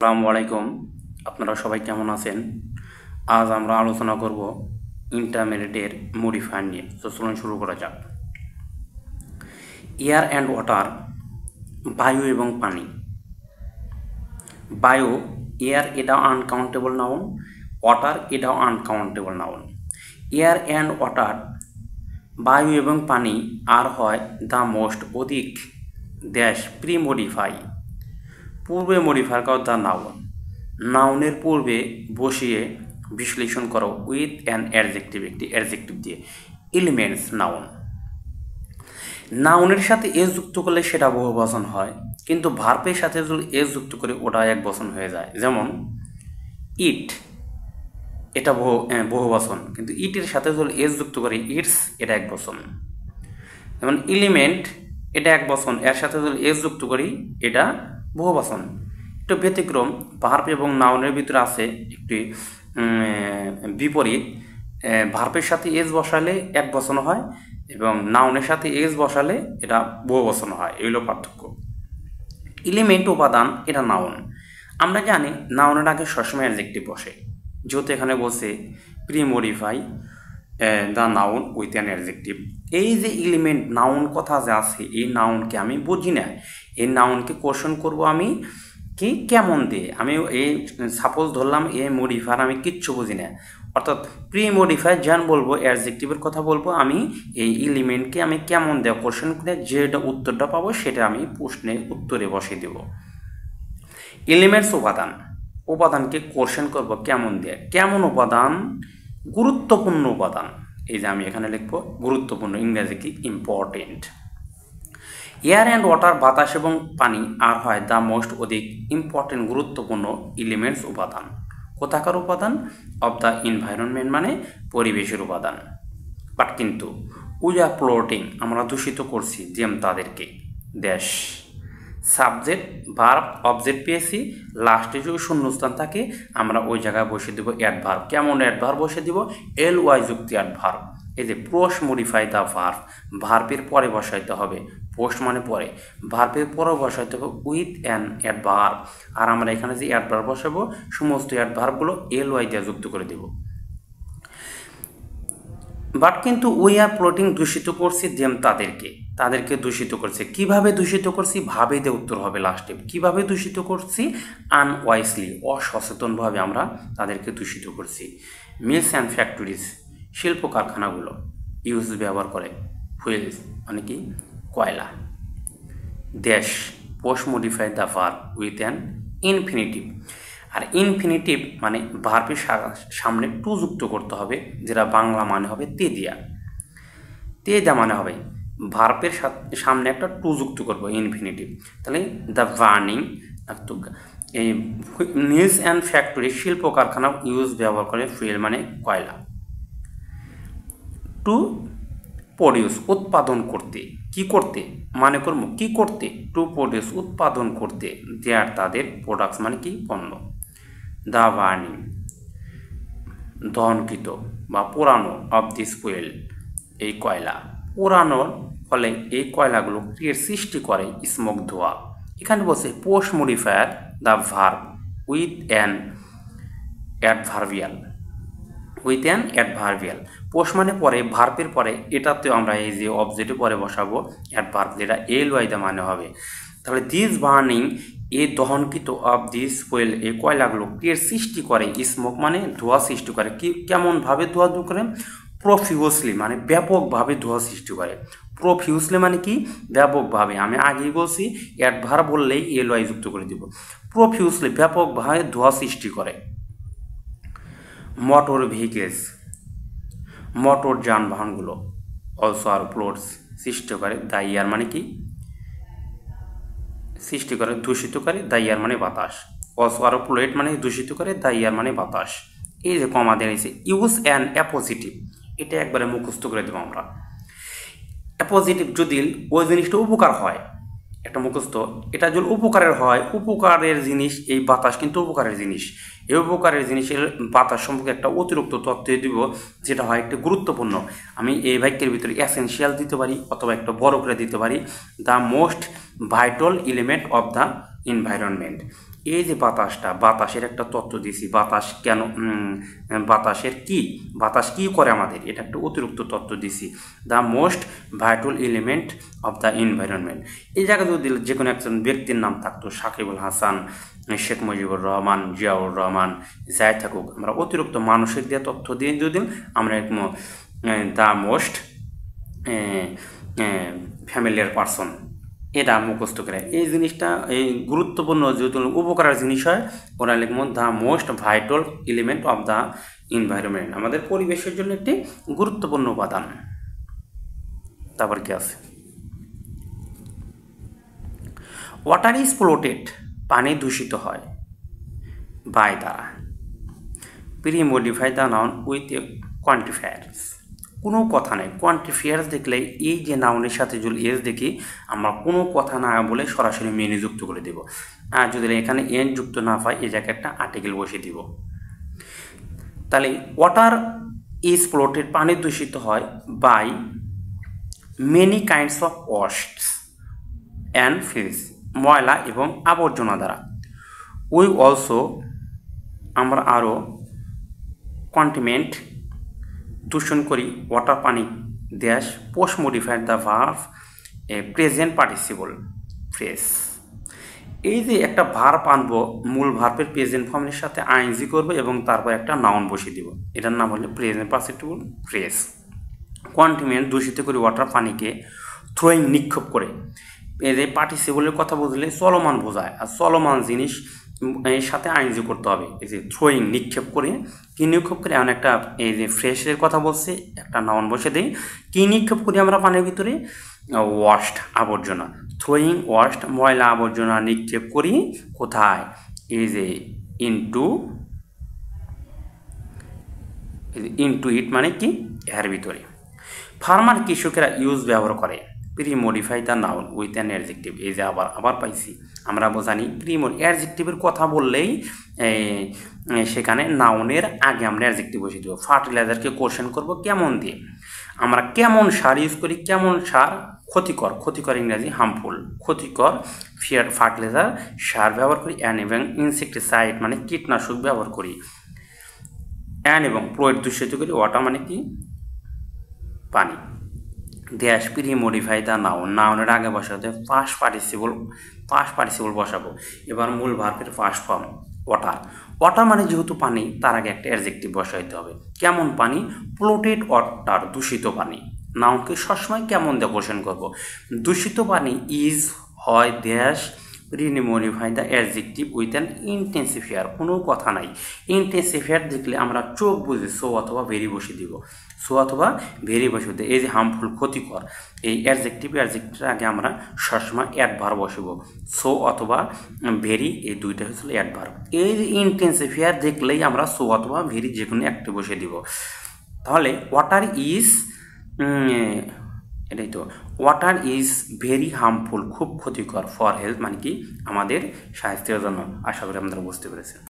আসসালামু আলাইকুম। আপনারা সবাই কেমন আছেন? আজ আমরা আলোচনা করব ইন্টারমিডিয়েটের মডিফায়ার নিয়ে। তো চলুন শুরু করা যাক। এয়ার অ্যান্ড ওয়াটার, বায়ু এবং পানি। বায়ু, এয়ার এটা আনকাউন্টেবল নাউন, ওয়াটার এটাও uncountable noun. Air and water, বায়ু এবং পানি আর হয় দ্য মোস্ট অধিক ড্যাশ প্রি মডিফাই, পূর্বে মডিফাই করা দ্য নাউন। নাউনের পূর্বে বসিয়ে বিশ্লেষণ করো উইথ অ্যান অ্যাডজেক্টিভ, একটি অ্যাডজেক্টিভ দিয়ে। এলিমেন্টস নাউন, নাউনের সাথে এস যুক্ত করলে সেটা বহুবচন হয়, কিন্তু ভার্বের সাথে যদি এস যুক্ত করে ওটা একবচন হয়ে যায়। যেমন ইট, এটা বহুবচন, কিন্তু ইটের সাথে যদি এস যুক্ত করি ইটস, এটা একবচন। যেমন এলিমেন্ট, এটা একবচন, এর সাথে যদি এস যুক্ত করি এটা বহুবচন। একটু ব্যতিক্রম, ভার্ব এবং নাউনের ভিতরে আছে একটি বিপরীত। ভার্বের সাথে এস বসালে একবচন হয় এবং নাউনের সাথে এস বসালে এটা বহুবচন হয়, এগুলো পার্থক্য। এলিমেন্ট উপাদান, এটা নাউন। আমরা জানি নাউনের আগে সবসময় অ্যাডজেক্টিভ বসে, যেহেতু এখানে বলছে pre modify the noun with an adjective. এই যে এলিমেন্ট নাউন কথা যে আছে, এই নাউনকে আমি বুঝি না, এই নাউনকে কোশ্চেন করব আমি কি কেমন দিয়ে। আমি এই সাপোজ ধরলাম এ মডিফায়ার, আমি কিচ্ছু বুঝি না, অর্থাৎ প্রি মডিফায়ার যেন বলবো অ্যাডজেক্টিভের কথা বলবো, আমি এই এলিমেন্টকে আমি কেমন দেওয়া কোশ্চেন করে যেটা উত্তরটা পাবো সেটা আমি প্রশ্নে উত্তরে বসিয়ে দেব। এলিমেন্টস উপাদান, উপাদানকে কোশ্চেন করব কেমন দিয়ে। কেমন উপাদান? গুরুত্বপূর্ণ উপাদান। এই যে আমি এখানে লিখবো গুরুত্বপূর্ণ, ইংরেজি কি ইম্পর্টেন্ট। এয়ার অ্যান্ড ওয়াটার, বাতাস এবং পানি আর হয় দ্য মোস্ট অধিক ইম্পর্টেন্ট গুরুত্বপূর্ণ এলিমেন্টস উপাদান। কোথাকার উপাদান? অব দ্য এনভায়রনমেন্ট, মানে পরিবেশের উপাদান। বাট কিন্তু উই আর প্লটিং, আমরা দূষিত করছি যেম তাদেরকে দেশ। সাবজেক্ট ভার্ব অবজেক্ট পেয়েছি, লাস্টে যদি শূন্যস্থান থাকে আমরা ওই জায়গায় বসে দেবো অ্যাডভার্ব। কেমন অ্যাডভার্ব বসে দিব? এল ওয়াই যুক্ত অ্যাডভার্ব। এই যে পোস্ট মডিফাই দ্য ভার্ব, ভার্বের পরে বসাইতে হবে, পোস্ট মানে পরে, ভার্বের পরে বসাইতে হবে উইথ অ্যান অ্যাডভার্ব। আর আমরা এখানে যে অ্যাডভার্ব বসাবো সমস্ত অ্যাডভার্বগুলো এল ওয়াই দিয়ে যুক্ত করে দেব। বাট কিন্তু উই আর প্লটিং, দূষিত করছি যেম তাদেরকে, তাদেরকে দূষিত করছে। কিভাবে দূষিত করছি? ভাবে দিয়ে উত্তর হবে লাস্টে। কিভাবে দূষিত করছি? আনওয়াইসলি, অসচেতনভাবে আমরা তাদেরকে দূষিত করছি। মিলস অ্যান্ড ফ্যাক্টরিজ, শিল্প কারখানাগুলো ইউজ ব্যবহার করে ফুয়েলস, মানে কি কয়লা। দেশ, post modify the verb with an infinitive. আর ইনফিনিটিভ মানে ভার্বের সামনে টু যুক্ত করতে হবে, যেটা বাংলা মানে হবে তে দিয়া। তে দেয়া মানে হবে ভার্বের সামনে একটা টু যুক্ত করবো, ইনফিনিটিভ। তাহলে দ্য বার্নিং, এই মিলস অ্যান্ড ফ্যাক্টরি, শিল্প কারখানা ইউজ ব্যবহার করে ফুয়েল মানে কয়লা। টু প্রডিউস, উৎপাদন করতে। কি করতে? মানে করবো কি করতে? টু প্রডিউস, উৎপাদন করতে। দেয়ার, তাদের, প্রোডাক্টস মানে কি পণ্য। দ্য বার্নিং, দহনকৃত বা পোড়ানো, অফ দিস ফুয়েল, এই কয়লা। পোড়ানোর ফলে এই কয়লাগুলো ক্রিয়েট, সৃষ্টি করে স্মোক, ধোঁয়া। এখানে বলছে post modifier the verb with an adverbial, with an adverbial. Post মানে পরে, ভার্বের পরে, এটাতেও আমরা এই যে অবজেক্টের পরে বসাবো অ্যাডভার্ব, যেটা এল ওয়াইদা মানে হবে। তাহলে দিস বার্নিং, এই দহনকৃত অফ দিস ফুয়েল, এই কয়লাগুলো ক্রিয়েট, সৃষ্টি করে স্মোক মানে ধোঁয়া সৃষ্টি করে। কি কেমনভাবে ধোঁয়া করে? প্রফিউসলি মানে ব্যাপকভাবে ধোঁয়া সৃষ্টি করে। প্রফিউসলি মানে কি ব্যাপকভাবে। আমি আগেই বলছি অ্যাডভার্ব বললেই এল ওয়াই যুক্ত করে দিব। প্রফিউসলি ব্যাপকভাবে ধোঁয়া সৃষ্টি করে। মোটর ভেহিকেলস, মোটর যানবাহনগুলো অলসো আর প্লোটস, সৃষ্টি করে। দ্য ইয়ার মানে কি সৃষ্টি করে, দূষিত করে। দ্য ইয়ার মানে বাতাস। অলসো আর প্লোট মানে দূষিত করে, দ্য ইয়ার মানে বাতাস। এই যে কমা দেওয়া হয়েছে, ইউজ অ্যান অ্যাপোজিটিভ, এটা একবারে মুখস্থ করে দেবো আমরা। অ্যাপোজিটিভ যদি ওই জিনিসটা উপকার হয়, একটা মুখস্থ, এটা যদি উপকারের হয়, উপকারের জিনিস, এই বাতাস কিন্তু উপকারের জিনিস। এই উপকারের জিনিসের বাতাস সম্পর্কে একটা অতিরিক্ত তথ্য দিব, যেটা হয় একটি গুরুত্বপূর্ণ। আমি এই বাক্যের ভিতরে এসেনশিয়াল দিতে পারি, অথবা একটা বড় করে দিতে পারি, the most vital element of the environment. এই যে বাতাসটা, বাতাসের একটা তত্ত্ব দিছি, বাতাস কেন, বাতাস কি করে আমাদের, এটা একটা অতিরিক্ত তত্ত্ব দিছি। The most vital element of the environment. এই জায়গায় যদি যে কোনো একজন ব্যক্তির নাম থাকতো, সাকিবুল হাসান, শেখ মুজিবুর রহমান, জিয়াউর রহমান, যাই থাকুক, আমরা অতিরিক্ত মানসিক দিয়ে তথ্য দিয়ে যদি আমরা দ্য মোস্ট ফ্যামিলিয়ার পারসন, এটা মুখস্থ করে। এই জিনিসটা এই গুরুত্বপূর্ণ যেহেতু উপকারের জিনিস হয়, ওরা লিখব the most vital element of the environment, আমাদের পরিবেশের জন্য একটি গুরুত্বপূর্ণ উপাদান। তারপর কি আছে, ওয়াটার ইজ পলিউটেড, পানি দূষিত হয়, বাই দ্বারা। Pre-modify the noun with a quantifiers, কোনো কথা নেই, কোয়ান্টিফায়ার্স দেখলে এই যে নাউনের সাথে যদি এস দেখি, আমরা কোনো কথা না বলে সরাসরি মেনে যুক্ত করে দেব। আর যদি এখানে এন যুক্ত না পাই, এই জায়গায় একটা আর্টিকেল বসিয়ে দিব। তাহলে ওয়াটার ইজ পলিউটেড, পানি দূষিত হয়, by many kinds of wastes and fills, ময়লা এবং আবর্জনা দ্বারা। উই অলসো, আমরা আরও কন্টিমেন্ট, দূষণ করি, ওয়াটার পানি, দেশ post modified the verb a present participle phrase. এই যে একটা ভার্ব আনবো, মূল ভার্বের প্রেজেন্ট ফর্মের সাথে আইএনজি করবো এবং তারপর একটা নাউন বসিয়ে দিব, এটার নাম হলো প্রেজেন্ট পার্টিসিপল ফ্রেজ। কন্টিমেন্ট, দূষিত করি ওয়াটার পানিকে, থ্রোয়িং, নিক্ষেপ করে। এই যে পার্টিসিপলের কথা বুঝলে চলমান বোঝায়, আর চলমান জিনিস এর সাথে আইনজি করতে হবে। এই যে থ্রোয়িং, নিক্ষেপ করে, কি নিক্ষেপ করে, এমন একটা এই যে ফ্রেশের কথা বলছে, একটা নাউন বসে দেই। কি নিক্ষেপ করি আমরা পানির ভিতরে, ওয়াস্ট, আবর্জনা। থ্রোয়িং ওয়াস্ট, ময়লা আবর্জনা নিক্ষেপ করি কোথায়, এই যে ইনটু ইট, মানে কি, এর ভিতরে। ফার্মার, কৃষকেরা, ইউজ, ব্যবহার করে। Pre-modify the noun with an adjective, এই যে আবার পাইছি, আমরা জানি অ্যাডজেক্টিভের কথা বললেই সেখানে নাউনের আগে আমরা অ্যাডজেক্টিভ বসিয়ে দেবো। ফার্টিলাইজারকে কোশ্চেন করব কেমন দিয়ে, আমরা কেমন সার ইউজ করি, কেমন সার, ক্ষতিকর ইংরাজি হার্মফুল, ক্ষতিকর ফার্টিলাইজার সার ব্যবহার করি। অ্যান এবং ইনসেক্টিসাইড মানে কীটনাশক ব্যবহার করি। অ্যান এবং প্রোয়েড, দূষিত করি, ওয়াটার মানে কি, পানি। দেশ প্রি-মডিফাই দ্য নাউন, নাউনের আগে বসাতে পাস্ট পার্টিসিপল বসাবো। এবার মূল ভার্বের ফার্স্ট ফর্ম ওয়াটার মানে যেহেতু পানি, তার আগে একটা অ্যাডজেক্টিভ বসাইতে হবে। কেমন পানি, পলিউটেড ওয়াটার, দূষিত পানি। নাউনকে সবসময় কেমন দিয়ে কোশ্চেন করবো। দূষিত পানি ইজ হয় দেশ pre-modify the adjective with an intensifier, কোনো কথা নাই। ইন্টেন্সিফায়ার দেখলে আমরা চোখ বুঝে সো অথবা ভেরি বসিয়ে দিব, সো অথবা ভেরি বসিয়ে দিব। এই যে হার্মফুল, ক্ষতিকর, এই অ্যাডজেক্টিভের আগে আমরা সবসময় অ্যাডভার্ব বসিব, সো অথবা ভেরি, এই দুইটা হচ্ছিল অ্যাডভার্ব। এই যে ইন্টেন্সিফায়ার দেখলেই আমরা সো অথবা ভেরি যে কোনো একটা বসিয়ে দিব। তাহলে ওয়াটার ইজ, এটাই তো, ওয়াটার ইজ ভেরি হার্মফুল, খুব ক্ষতিকর, ফর হেলথ মানে কি, আমাদের স্বাস্থ্যের জন্য। আশা করি আপনারা বুঝতে পেরেছেন।